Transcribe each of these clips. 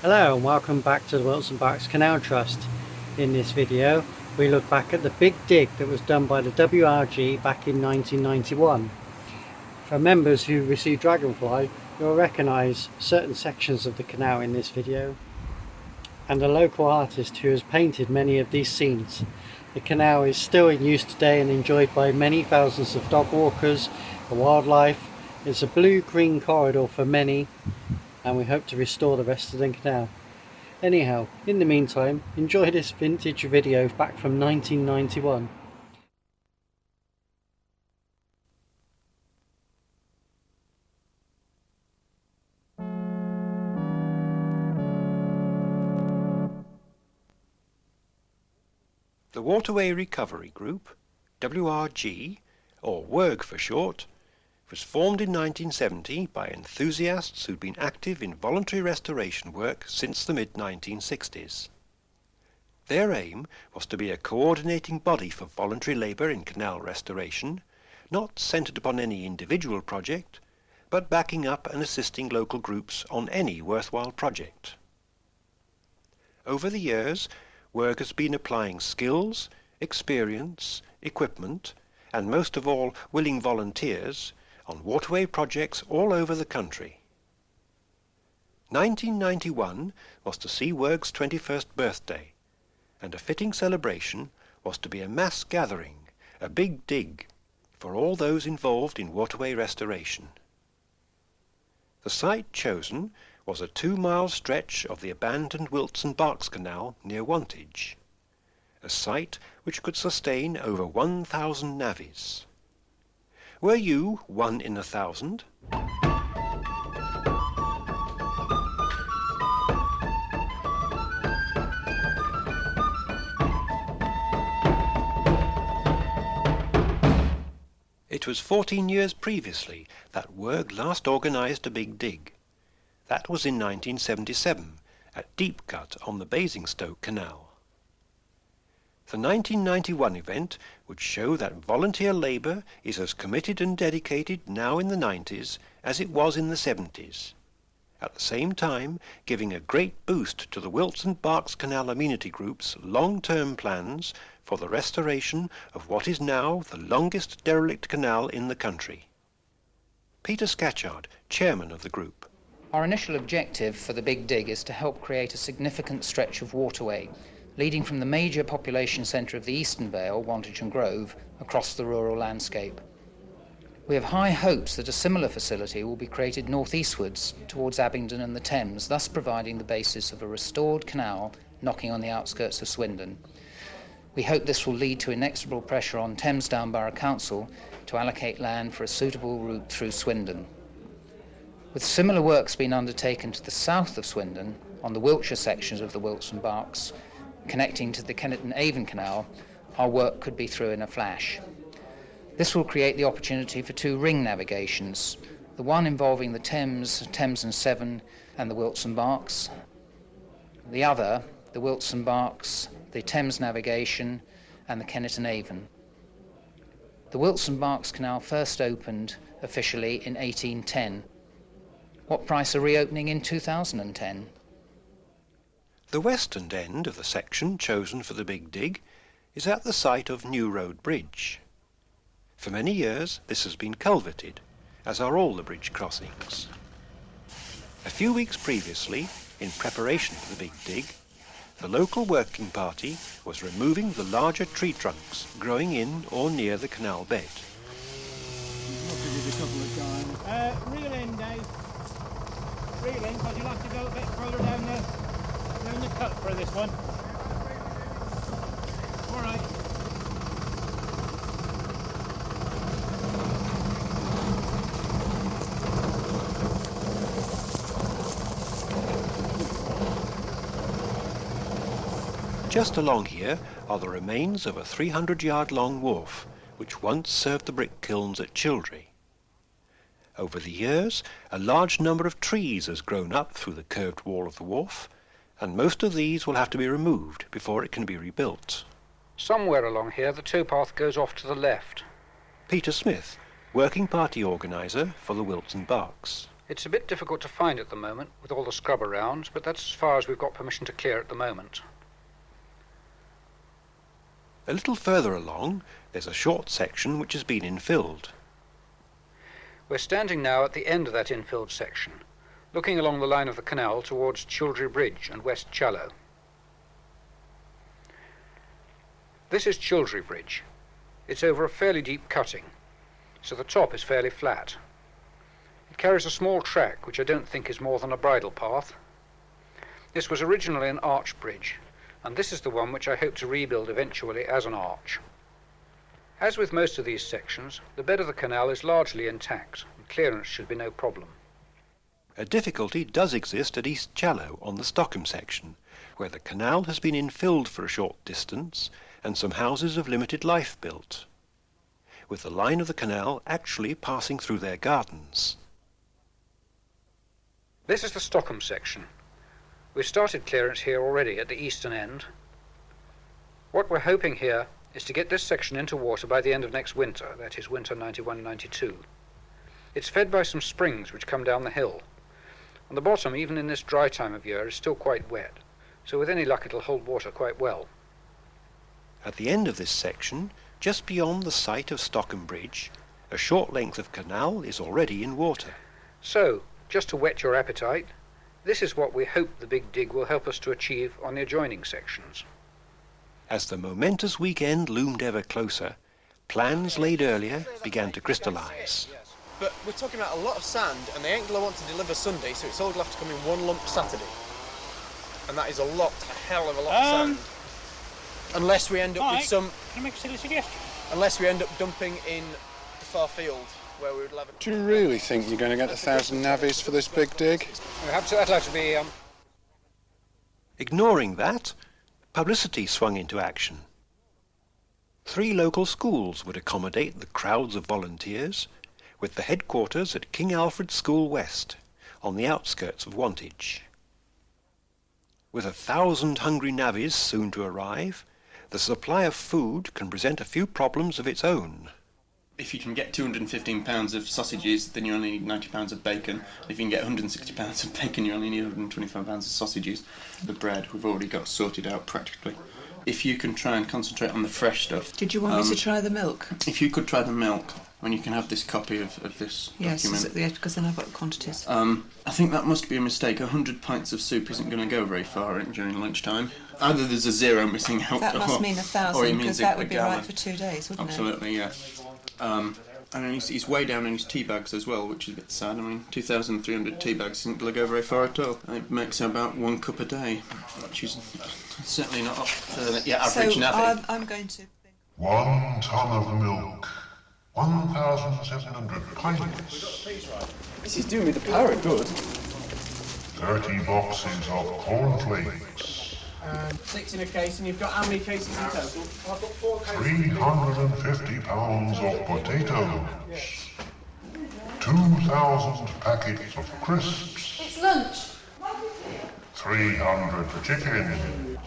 Hello and welcome back to the Wilson Barks Canal Trust. In this video we look back at the big dig that was done by the WRG back in 1991. For members who received Dragonfly, you'll recognise certain sections of the canal in this video and a local artist who has painted many of these scenes. The canal is still in use today and enjoyed by many thousands of dog walkers, the wildlife. It's a blue-green corridor for many, and we hope to restore the rest of the canal. Anyhow, in the meantime, enjoy this vintage video back from 1991. The Waterway Recovery Group, WRG, or WRG for short, was formed in 1970 by enthusiasts who'd been active in voluntary restoration work since the mid-1960s. Their aim was to be a coordinating body for voluntary labour in canal restoration, not centred upon any individual project, but backing up and assisting local groups on any worthwhile project. Over the years, WRG has been applying skills, experience, equipment, and most of all willing volunteers on waterway projects all over the country. 1991 was to see WRG's 21st birthday, and a fitting celebration was to be a mass gathering, a big dig, for all those involved in waterway restoration. The site chosen was a 2-mile stretch of the abandoned Wilson Barks Canal near Wantage, a site which could sustain over 1,000 navvies. Were you one in 1,000? It was 14 years previously that WRG last organised a big dig. That was in 1977 at Deep Cut on the Basingstoke Canal. The 1991 event would show that volunteer labour is as committed and dedicated now in the 90s as it was in the 70s, at the same time giving a great boost to the Wilson Barks Canal Amenity Group's long-term plans for the restoration of what is now the longest derelict canal in the country. Peter Scatchard, chairman of the group. Our initial objective for the Big Dig is to help create a significant stretch of waterway leading from the major population centre of the Eastern Vale, Wantage and Grove, across the rural landscape. We have high hopes that a similar facility will be created northeastwards towards Abingdon and the Thames, thus providing the basis of a restored canal knocking on the outskirts of Swindon. We hope this will lead to inexorable pressure on Thames Down Borough Council to allocate land for a suitable route through Swindon. With similar works being undertaken to the south of Swindon, on the Wiltshire sections of the Wilson Barks, connecting to the Kenneton Avon Canal, our work could be through in a flash. This will create the opportunity for 2 ring navigations, the one involving the Thames and Severn and the Wilson Barks, the other, the Wilson Barks, the Thames navigation and the Kenneton Avon. The Wilson Barks Canal first opened officially in 1810. What price are reopening in 2010? The western end of the section chosen for the Big Dig is at the site of New Road Bridge. For many years this has been culverted, as are all the bridge crossings. A few weeks previously, in preparation for the Big Dig, the local working party was removing the larger tree trunks growing in or near the canal bed. Reel in, Dave. Reel in, because you'll have to go a bit further down the cut for this one. All right. Just along here are the remains of a 300-yard-long wharf, which once served the brick kilns at Childry. Over the years, a large number of trees has grown up through the curved wall of the wharf, and most of these will have to be removed before it can be rebuilt. Somewhere along here the towpath goes off to the left. Peter Smith, Working Party Organiser for the Wilson Barks. It's a bit difficult to find at the moment with all the scrub around, but that's as far as we've got permission to clear at the moment. A little further along, there's a short section which has been infilled. We're standing now at the end of that infilled section, looking along the line of the canal towards Childry Bridge and West Challow. This is Childry Bridge. It's over a fairly deep cutting, so the top is fairly flat. It carries a small track which I don't think is more than a bridle path. This was originally an arch bridge, and this is the one which I hope to rebuild eventually as an arch. As with most of these sections, the bed of the canal is largely intact, and clearance should be no problem. A difficulty does exist at East Challow on the Stockham section, where the canal has been infilled for a short distance and some houses of limited life built, with the line of the canal actually passing through their gardens. This is the Stockham section. We've started clearance here already at the eastern end. What we're hoping here is to get this section into water by the end of next winter, that is winter 91-92. It's fed by some springs which come down the hill. And the bottom, even in this dry time of year, is still quite wet, so with any luck it'll hold water quite well. At the end of this section, just beyond the site of Stockham Bridge, a short length of canal is already in water. So, just to whet your appetite, this is what we hope the Big Dig will help us to achieve on the adjoining sections. As the momentous weekend loomed ever closer, plans laid earlier began to crystallise. But we're talking about a lot of sand, and they ain't going to want to deliver Sunday, so it's all going to have to come in one lump Saturday. And that is a hell of a lot of sand. Unless we end up with some... Can I make a silly suggestion? Unless we end up dumping in the far field, where we would have... Do you really think you're going to get 1,000 navvies for this big dig? That'll have to be... Ignoring that, publicity swung into action. 3 local schools would accommodate the crowds of volunteers, with the headquarters at King Alfred School West, on the outskirts of Wantage. With 1,000 hungry navvies soon to arrive, the supply of food can present a few problems of its own. If you can get 215 pounds of sausages, then you only need 90 pounds of bacon. If you can get 160 pounds of bacon, you only need 125 pounds of sausages. The bread we've already got sorted out practically. If you can try and concentrate on the fresh stuff... Did you want me to try the milk? If you could try the milk, when you can have this copy of this document. Yes, because then I've got the quantities. I think that must be a mistake. 100 pints of soup isn't going to go very far during lunchtime. Either there's a 0 missing out, that must mean 1,000, because that would be gallon. right for 2 days, wouldn't Absolutely, yeah. And he's way down in his tea bags as well, which is a bit sad. I mean, 2,300 tea bags isn't going to go very far at all. It makes about 1 cup a day, which is certainly not up to the average navvy. So I'm going to... 1 ton of milk, 1,700 pints. This is doing me the power of good. 30 boxes of cornflakes. 6 in a case, and you've got how many cases in total? I've got 4 cases. 350 pounds of potatoes. 2,000 packets of crisps. It's lunch. 300 chickens.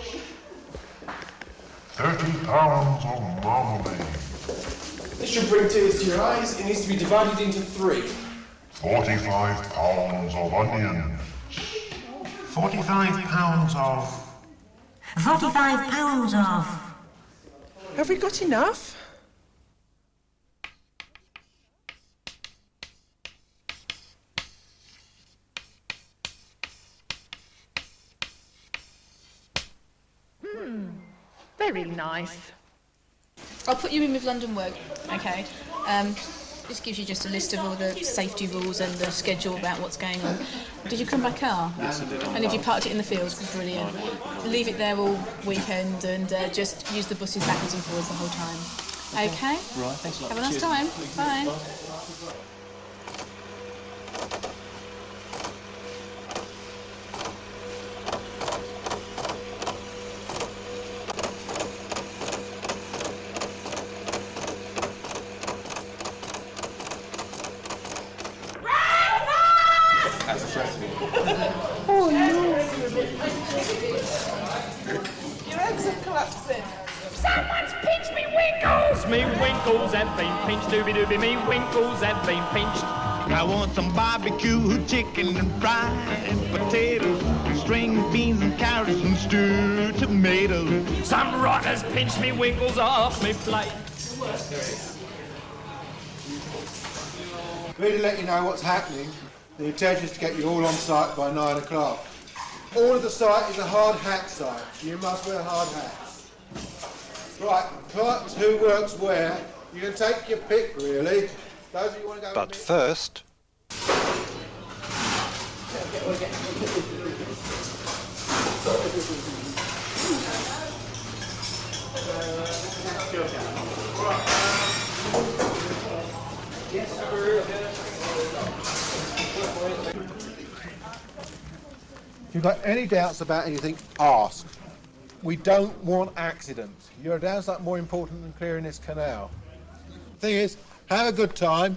30 pounds of marmalade. This should bring tears to your eyes. It needs to be divided into 3. 45 pounds of onions. 45 pounds of... 45 pounds of... Have we got enough? Very nice. I'll put you in with London Work, okay? This gives you just a list of all the safety rules and the schedule about what's going on. Did you come by car? Yes, I did. And if you parked it in the fields, brilliant. Leave it there all weekend and just use the buses backwards and forwards the whole time. Okay? Right, thanks a lot. Have a nice time. Bye. Oh no! Your eggs are collapsing. Someone's pinched me winkles! Me winkles have been pinched, dooby dooby, me winkles have been pinched. I want some barbecue chicken and fried potatoes, string beans and carrots and stewed tomatoes. Some rotters pinch me winkles off me plate. Really let you know what's happening. The intention is to get you all on site by 9 o'clock. All of the site is a hard hat site. You must wear hard hats. Right, clerks who works where. You can take your pick, really. Those of you want to go. But first, If you've got any doubts about anything, ask. We don't want accidents. Your doubts are more important than clearing this canal. Thing is, have a good time.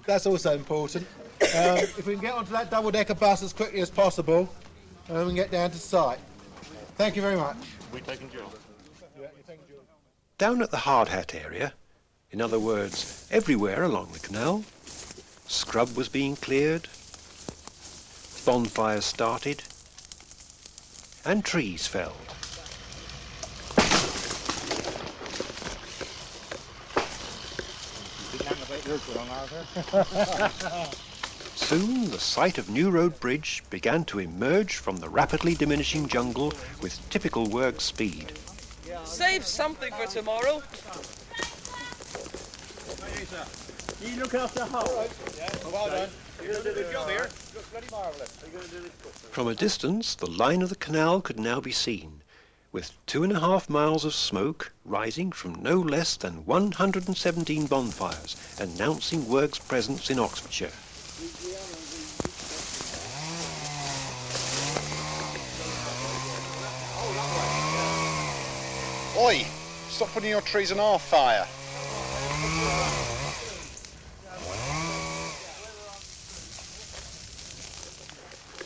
That's also important. If we can get onto that double-decker bus as quickly as possible, we can get down to site. Thank you very much. We taking Jill? down at the hard hat area, in other words, everywhere along the canal, scrub was being cleared, bonfires started, and trees felled. Soon the site of New Road Bridge began to emerge from the rapidly diminishing jungle with typical work speed. Save something for tomorrow. You look after the hull. Yeah, well done. You're going to do the job here. Looks bloody marvellous. You're going to do this quickly. From a distance, the line of the canal could now be seen, with 2.5 miles of smoke rising from no less than 117 bonfires, announcing work's presence in Oxfordshire. Oi! Stop putting your trees on our fire.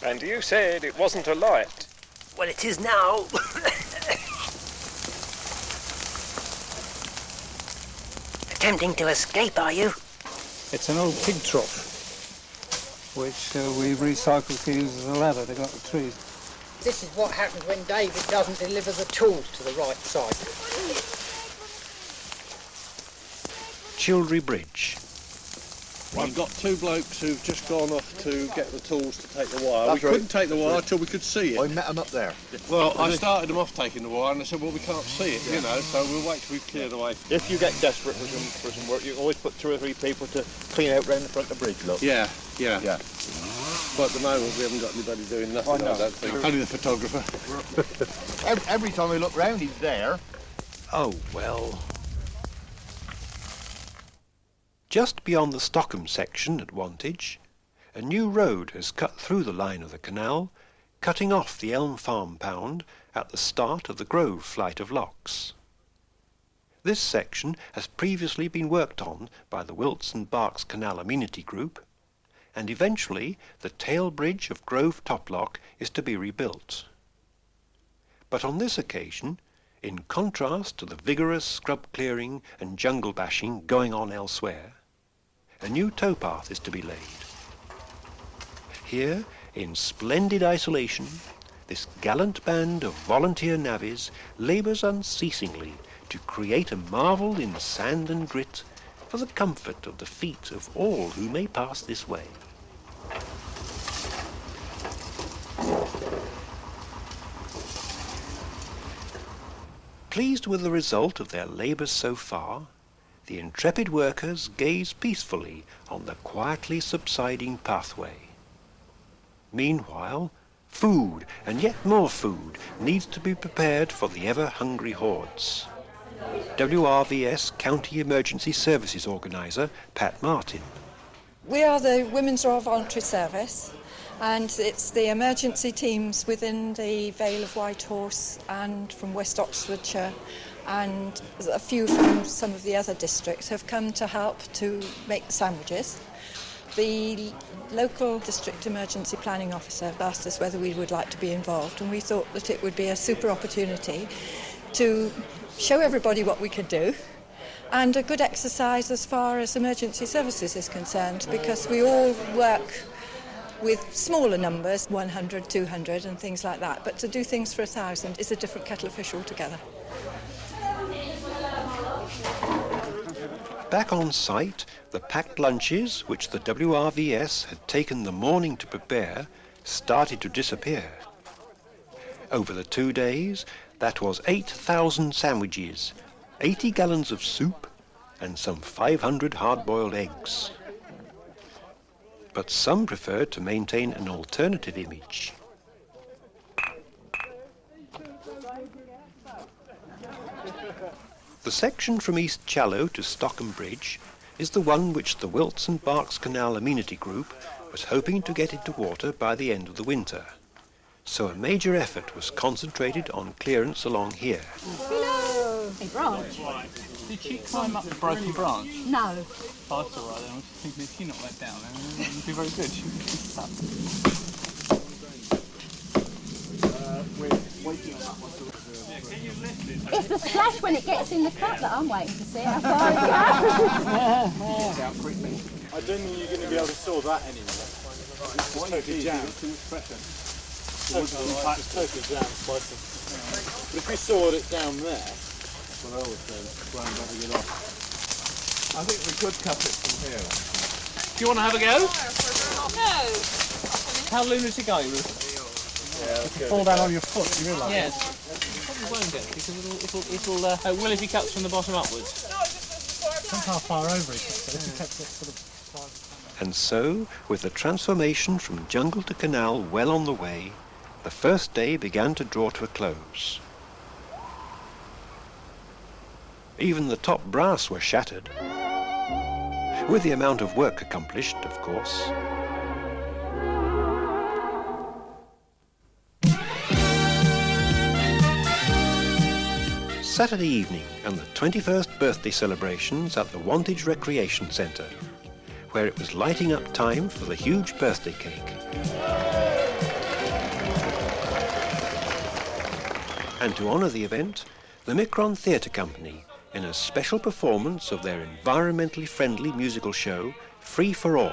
And you said it wasn't a light. Well, it is now. Attempting to escape, are you? It's an old pig trough, which we recycle to use as a ladder to go up the trees. This is what happens when David doesn't deliver the tools to the right side. Childry Bridge. We've got two blokes who've just gone off to get the tools to take the wire. We couldn't take the wire till we could see it. I met them up there. Well, I started them off taking the wire, and I said, well, we can't see it, you know, so we'll wait till we clear the way. If you get desperate for some work, you can always put 2 or 3 people to clean out round the front of the bridge, look. Yeah. But at the moment, we haven't got anybody doing nothing, I don't think. Only the photographer. Every time we look round, he's there. Oh, well. Just beyond the Stockham section at Wantage, a new road has cut through the line of the canal, cutting off the Elm Farm pound at the start of the Grove flight of locks. This section has previously been worked on by the Wilts and Berks Canal Amenity Group, and eventually the tail bridge of Grove Toplock is to be rebuilt. But on this occasion, in contrast to the vigorous scrub clearing and jungle bashing going on elsewhere, a new towpath is to be laid. Here, in splendid isolation, this gallant band of volunteer navvies labours unceasingly to create a marvel in sand and grit for the comfort of the feet of all who may pass this way. Pleased with the result of their labours so far, the intrepid workers gaze peacefully on the quietly subsiding pathway. Meanwhile, food, and yet more food, needs to be prepared for the ever-hungry hordes. WRVS County Emergency Services Organiser, Pat Martin. We are the Women's Royal Voluntary Service, and it's the emergency teams within the Vale of Whitehorse and from West Oxfordshire, and a few from some of the other districts have come to help to make the sandwiches. The local district emergency planning officer asked us whether we would like to be involved, and we thought that it would be a super opportunity to show everybody what we could do and a good exercise as far as emergency services is concerned, because we all work with smaller numbers, 100, 200 and things like that, but to do things for 1,000 is a different kettle of fish altogether. Back on site, the packed lunches, which the WRVS had taken the morning to prepare, started to disappear. Over the 2 days, that was 8,000 sandwiches, 80 gallons of soup, and some 500 hard-boiled eggs. But some preferred to maintain an alternative image. The section from East Challow to Stockham Bridge is the one which the Wilts and Berks Canal Amenity Group was hoping to get into water by the end of the winter. So a major effort was concentrated on clearance along here. Hello! Hey, branch. Did she climb up the broken branch? No. Oh, that's all right then. I was thinking if she knocked that down, then it would be very good. She would be stuck. It's the splash when it gets in the cup that I'm waiting to see. How far it goes. Out quickly. I don't think you're going to be able to saw that anymore. It's totally jammed. Too much pressure. It's totally jammed. But if we sawed it down there, that's what I always say, try and never get off. I think we could cut it from here. Do you want to have a go? No. How lunatic are you, Ruth? Yeah, If you fall down on your foot, you realise Yes. You probably won't get because it'll will if he cuts from the bottom upwards. Depends how far over it is, but if you kept it sort of... And so, with the transformation from jungle to canal well on the way, the first day began to draw to a close. Even the top brass were shattered, with the amount of work accomplished, of course. Saturday evening and the 21st birthday celebrations at the Wantage Recreation Centre, where it was lighting up time for the huge birthday cake. And to honour the event, the Micron Theatre Company, in a special performance of their environmentally friendly musical show, Free for All.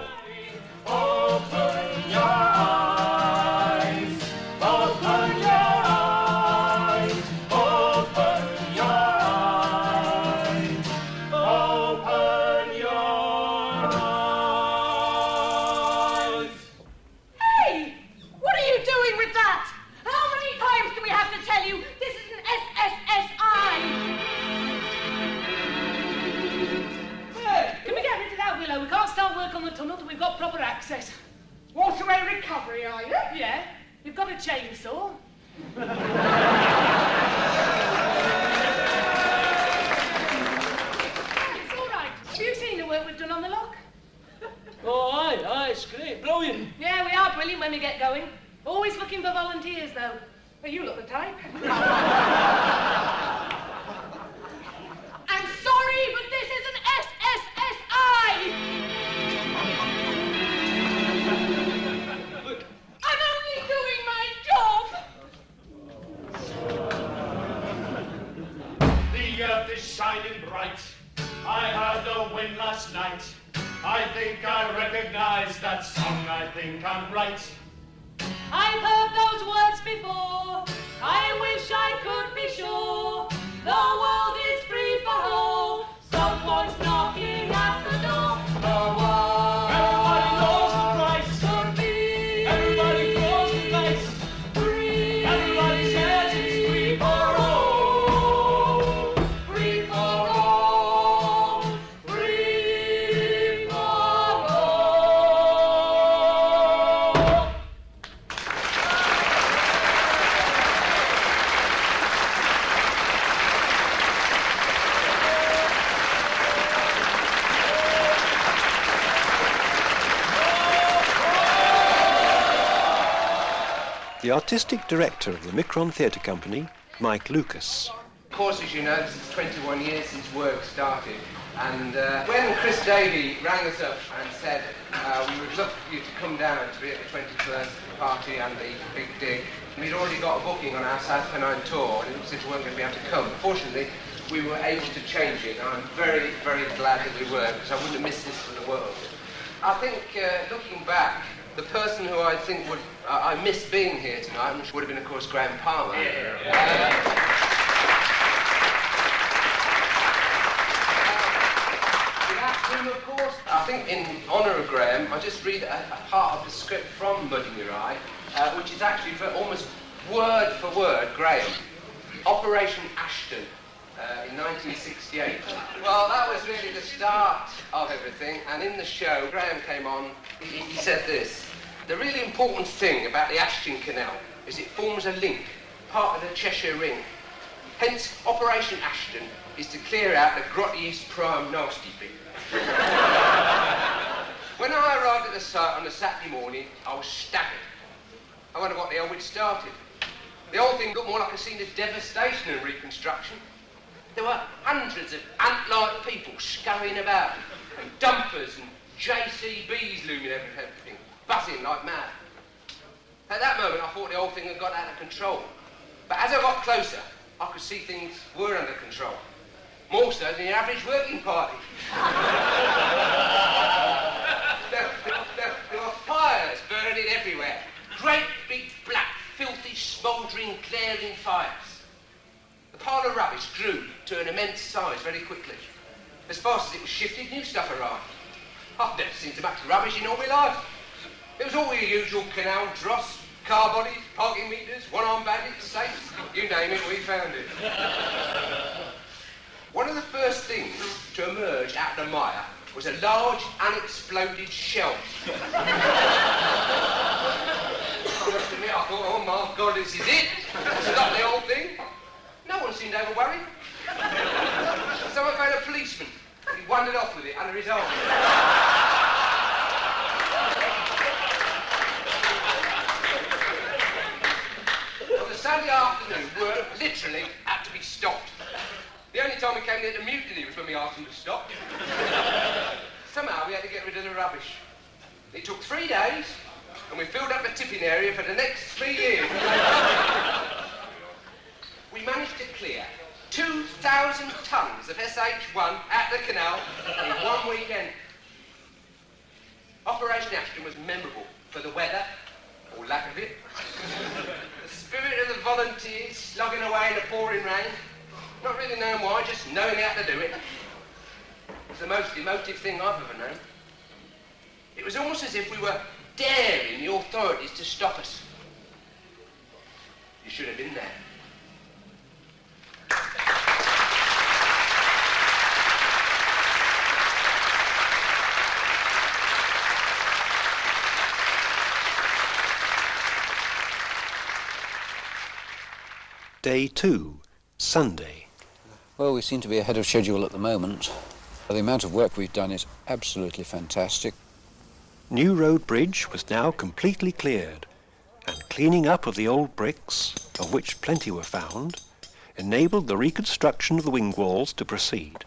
Open your eyes, open your eyes, open your eyes, open your eyes. Hey! What are you doing with that? How many times do we have to tell you this is an SSSI? Hey, can we get rid of that willow? We can't start work on the tunnel till we've got proper access. Waterway recovery, are you? Yeah, we've got a chainsaw. It's all right. Have you seen the work we've done on the lock? Oh, aye, it's great, brilliant. Yeah, we are brilliant when we get going. Always looking for volunteers, though. Well, you look the type. I'm sorry, but this is an SSSI! I'm only doing my job! The earth is shining bright. I heard the wind last night. I think I recognize that song. I think I'm right. I've heard those words before. I wish I could be sure. The world is free for all. Someone's knocking at the door. The world. Everybody knows the price. For me. Everybody knows the face. Free. Everybody says it's free for all. Free for all. Free for all. The artistic director of the Micron Theatre Company, Mike Lucas. Of course, as you know, this is 21 years since work started, and when Chris Davey rang us up and said we would love for you to come down to be at the 21st party and the Big Dig, we'd already got a booking on our South Pennine tour, and it looks as if we weren't going to be able to come. Fortunately, we were able to change it. And I'm very, very glad that we were, because I wouldn't have missed this for the world. I think, looking back, the person who I think would I miss being here tonight would have been, of course, Graham Palmer. Of course, I think in honour of Graham, I'll just read a part of the script from Muddy Mirai, which is actually for almost word for word Graham. Operation Ashton in 1968. Well, that was really the start of everything, and in the show, Graham came on, he said this: the really important thing about the Ashton Canal is it forms a link, part of the Cheshire Ring. Hence, Operation Ashton is to clear out the Grotty East Prime nasty bit. When I arrived at the site on a Saturday morning, I was staggered. I wonder what the hell we'd started. The whole thing looked more like a scene of devastation and reconstruction. There were hundreds of ant-like people scurrying about, and dumpers and JCBs looming over everything, buzzing like mad. At that moment, I thought the whole thing had got out of control. But as I got closer, I could see things were under control. More so than the average working party. There were fires burning everywhere. Great big black, filthy, smouldering, glaring fires. The pile of rubbish grew to an immense size very quickly. As fast as it was shifted, new stuff arrived. I've never seen so much rubbish in all my life. It was all your usual canal dross, car bodies, parking meters, one-arm bandits, safes, you name it, we found it. One of the first things to emerge out of the mire was a large, unexploded shell. I thought, oh my God, this is it. Stop the whole thing. No one seemed over worried. Someone found a policeman. He wandered off with it under his arm. On the Sunday afternoon, work literally had to be stopped. The only time we came near to mutiny was when we asked them to stop. Somehow we had to get rid of the rubbish. It took 3 days, and we filled up the tipping area for the next 3 years. We managed to clear 2,000 tonnes of SH1 at the canal in 1 weekend. Operation Ashton was memorable for the weather, or lack of it, the spirit of the volunteers slogging away in the pouring rain, not really knowing why, just knowing how to do it. It's the most emotive thing I've ever known. It was almost as if we were daring the authorities to stop us. You should have been there. Day 2, Sunday. Well, we seem to be ahead of schedule at the moment. The amount of work we've done is absolutely fantastic. New Road Bridge was now completely cleared, and cleaning up of the old bricks, of which plenty were found, enabled the reconstruction of the wing walls to proceed.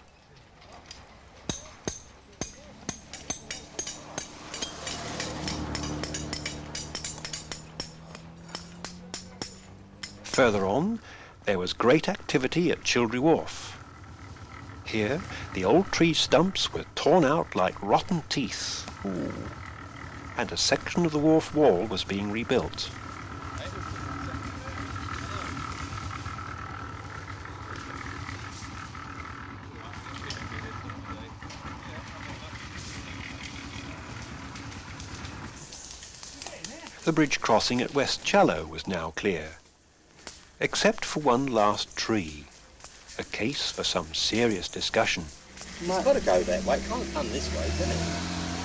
Further on, there was great activity at Childry Wharf. Here, the old tree stumps were torn out like rotten teeth. Ooh. And a section of the wharf wall was being rebuilt. The bridge crossing at West Challow was now clear, except for one last tree, a case for some serious discussion. It's got to go that way, it can't come this way, can it?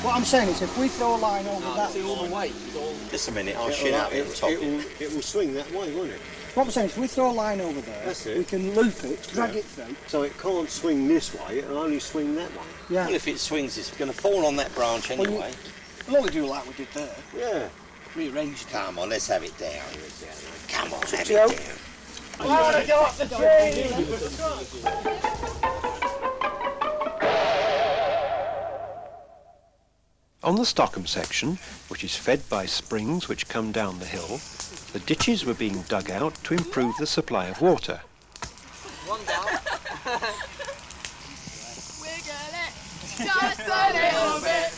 What I'm saying is if we throw a line over that way... all the weight is all... Just a minute, I'll shin up here and top it. It will swing that way, won't it? What I'm saying is if we throw a line over there, we can loop it, drag it through. So it can't swing this way, it'll only swing that way. Yeah. Well, if it swings, it's going to fall on that branch anyway. We'll only do like we did there. Yeah. Rearrange it. Come on, let's have it down. Come on, have it Joe. down. I want to go up the tree! On the Stockham section, which is fed by springs which come down the hill, the ditches were being dug out to improve the supply of water. One down. Wiggle it, just a little bit.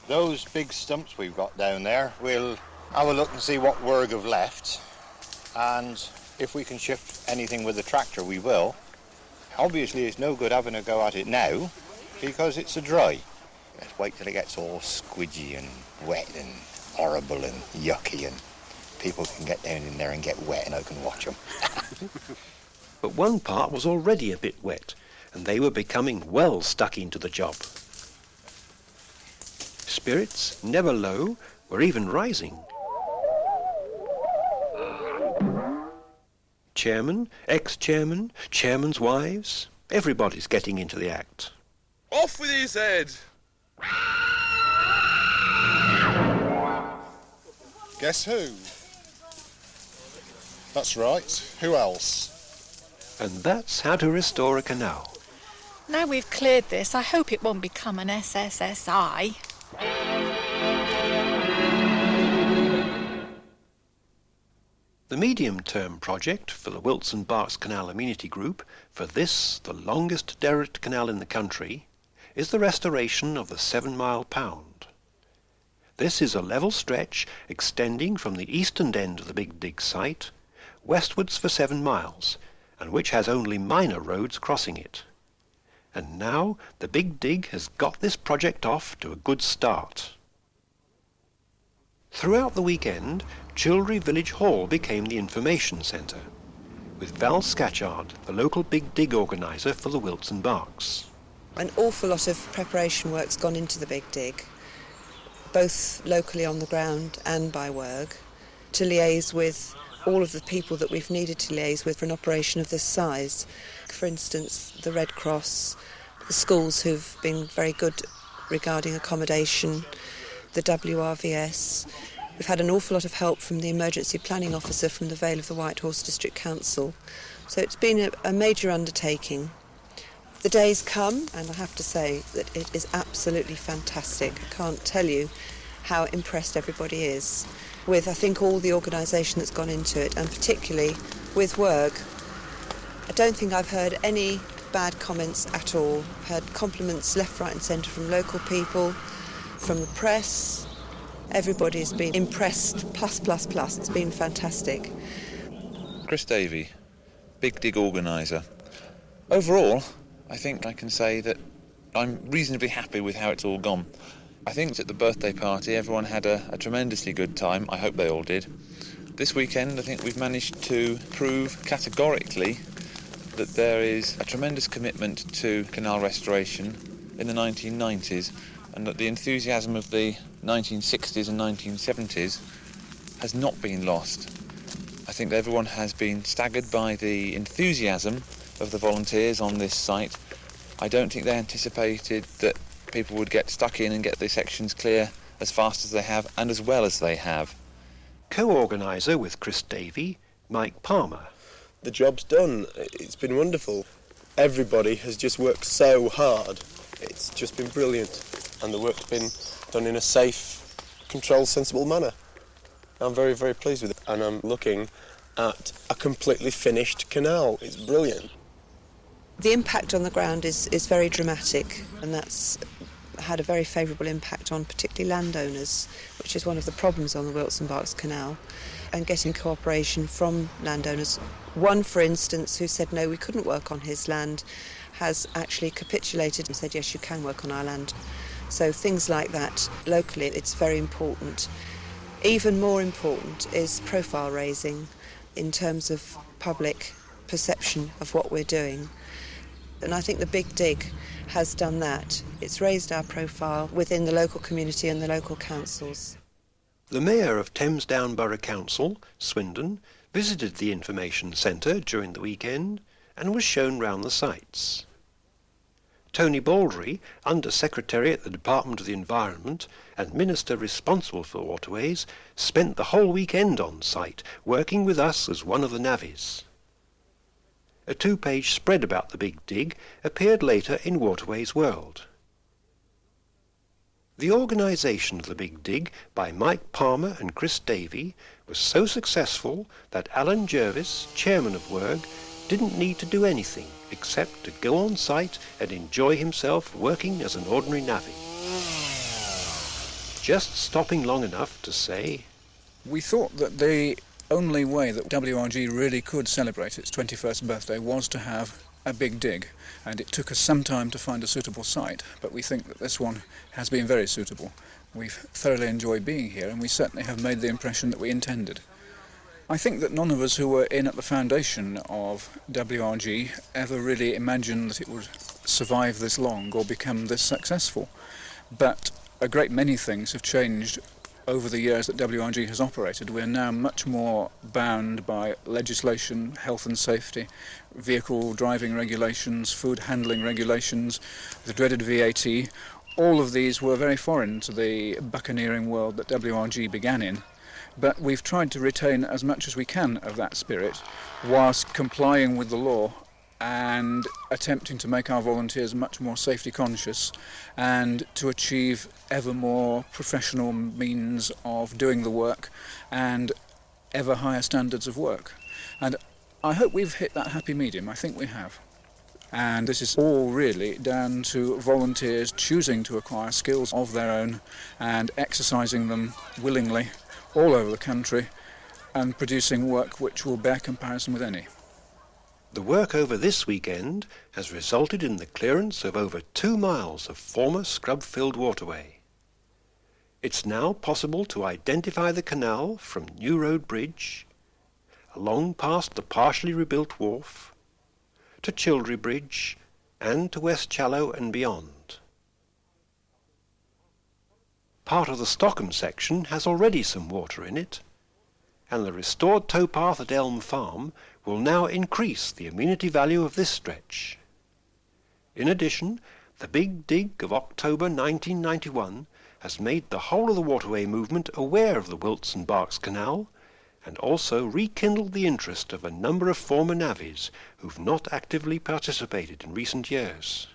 Those big stumps we've got down there, we'll have a look and see what Werg have left, and if we can shift anything with the tractor, we will. Obviously, it's no good having a go at it now, because it's a dry. Let's wait till it gets all squidgy and wet and horrible and yucky, and people can get down in there and get wet and I can watch them. But one part was already a bit wet, and they were becoming well stuck into the job. Spirits, never low, were even rising. Chairman, ex-chairman, chairman's wives, everybody's getting into the act. Off with his head! Guess who? That's right, who else? And that's how to restore a canal. Now we've cleared this, I hope it won't become an SSSI. The medium-term project for the Wilson Berks Canal Amenity Group for this, the longest derelict canal in the country, is the restoration of the 7 Mile Pound. This is a level stretch extending from the eastern end of the Big Dig site westwards for 7 miles, and which has only minor roads crossing it. And now the Big Dig has got this project off to a good start. Throughout the weekend, Childery Village Hall became the information centre, with Val Scatchard, the local Big Dig organiser for the Wilson Berks. An awful lot of preparation work's gone into the Big Dig, both locally on the ground and by Werg, to liaise with all of the people that we've needed to liaise with for an operation of this size. For instance, the Red Cross, the schools who've been very good regarding accommodation, the WRVS. We've had an awful lot of help from the emergency planning officer from the Vale of the White Horse District Council. So it's been a major undertaking. The day's come, and I have to say that it is absolutely fantastic. I can't tell you how impressed everybody is with, I think, all the organisation that's gone into it, and particularly with Werg. I don't think I've heard any bad comments at all. I've heard compliments left, right and centre from local people, from the press. Everybody's been impressed, plus. It's been fantastic. Chris Davey, Big Dig organiser. Overall, I think I can say that I'm reasonably happy with how it's all gone. I think at the birthday party everyone had a tremendously good time. I hope they all did. This weekend I think we've managed to prove categorically that there is a tremendous commitment to canal restoration in the 1990s, and that the enthusiasm of the 1960s and 1970s has not been lost. I think everyone has been staggered by the enthusiasm of the volunteers on this site. I don't think they anticipated that people would get stuck in and get the sections clear as fast as they have and as well as they have. Co-organiser with Chris Davey, Mike Palmer. The job's done. It's been wonderful. Everybody has just worked so hard. It's just been brilliant. And the work's been done in a safe, controlled, sensible manner. I'm very, very pleased with it. And I'm looking at a completely finished canal. It's brilliant. The impact on the ground is very dramatic, and that's had a very favourable impact on particularly landowners, which is one of the problems on the Wilson Berks Canal, and getting cooperation from landowners. One, for instance, who said no, we couldn't work on his land, has actually capitulated and said yes, you can work on our land. So things like that, locally, it's very important. Even more important is profile raising in terms of public perception of what we're doing. And I think the Big Dig has done that. It's raised our profile within the local community and the local councils. The Mayor of Thames Down Borough Council, Swindon, visited the information centre during the weekend and was shown round the sites. Tony Baldry, Under-Secretary at the Department of the Environment and Minister responsible for waterways, spent the whole weekend on site, working with us as one of the navvies. A 2-page spread about the Big Dig appeared later in Waterways World. The organisation of the Big Dig by Mike Palmer and Chris Davey was so successful that Alan Jervis, chairman of WERG, didn't need to do anything except to go on site and enjoy himself working as an ordinary navvy. Just stopping long enough to say, we thought that the only way that WRG really could celebrate its 21st birthday was to have a big dig, and it took us some time to find a suitable site, but we think that this one has been very suitable. We've thoroughly enjoyed being here, and we certainly have made the impression that we intended. I think that none of us who were in at the foundation of WRG ever really imagined that it would survive this long or become this successful, but a great many things have changed over the years that WRG has operated. We're now much more bound by legislation, health and safety, vehicle driving regulations, food handling regulations, the dreaded VAT. All of these were very foreign to the buccaneering world that WRG began in, but we've tried to retain as much as we can of that spirit whilst complying with the law and attempting to make our volunteers much more safety conscious and to achieve ever more professional means of doing the work and ever higher standards of work. And I hope we've hit that happy medium. I think we have. And this is all really down to volunteers choosing to acquire skills of their own and exercising them willingly all over the country and producing work which will bear comparison with any. the work over this weekend has resulted in the clearance of over 2 miles of former scrub-filled waterway. It's now possible to identify the canal from New Road Bridge, along past the partially rebuilt wharf, to Childry Bridge, and to West Challow and beyond. Part of the Stockham section has already some water in it, and the restored towpath at Elm Farm will now increase the amenity value of this stretch. In addition, the Big Dig of October 1991 has made the whole of the waterway movement aware of the Wilton Berks Canal, and also rekindled the interest of a number of former navvies who've not actively participated in recent years.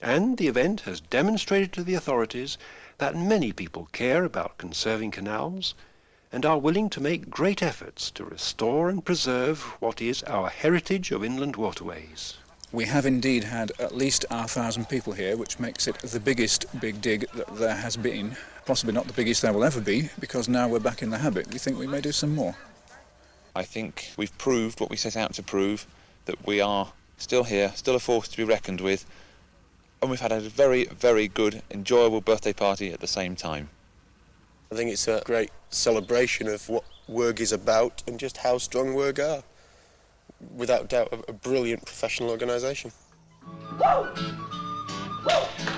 And the event has demonstrated to the authorities that many people care about conserving canals and are willing to make great efforts to restore and preserve what is our heritage of inland waterways. We have indeed had at least 1,000 people here, which makes it the biggest Big Dig that there has been. Possibly not the biggest there will ever be, because now we're back in the habit. We think we may do some more. I think we've proved what we set out to prove, that we are still here, still a force to be reckoned with, and we've had a very, very good, enjoyable birthday party at the same time. I think it's a great celebration of what WERG is about and just how strong WERG are. Without doubt, a brilliant professional organisation. Woo! Woo!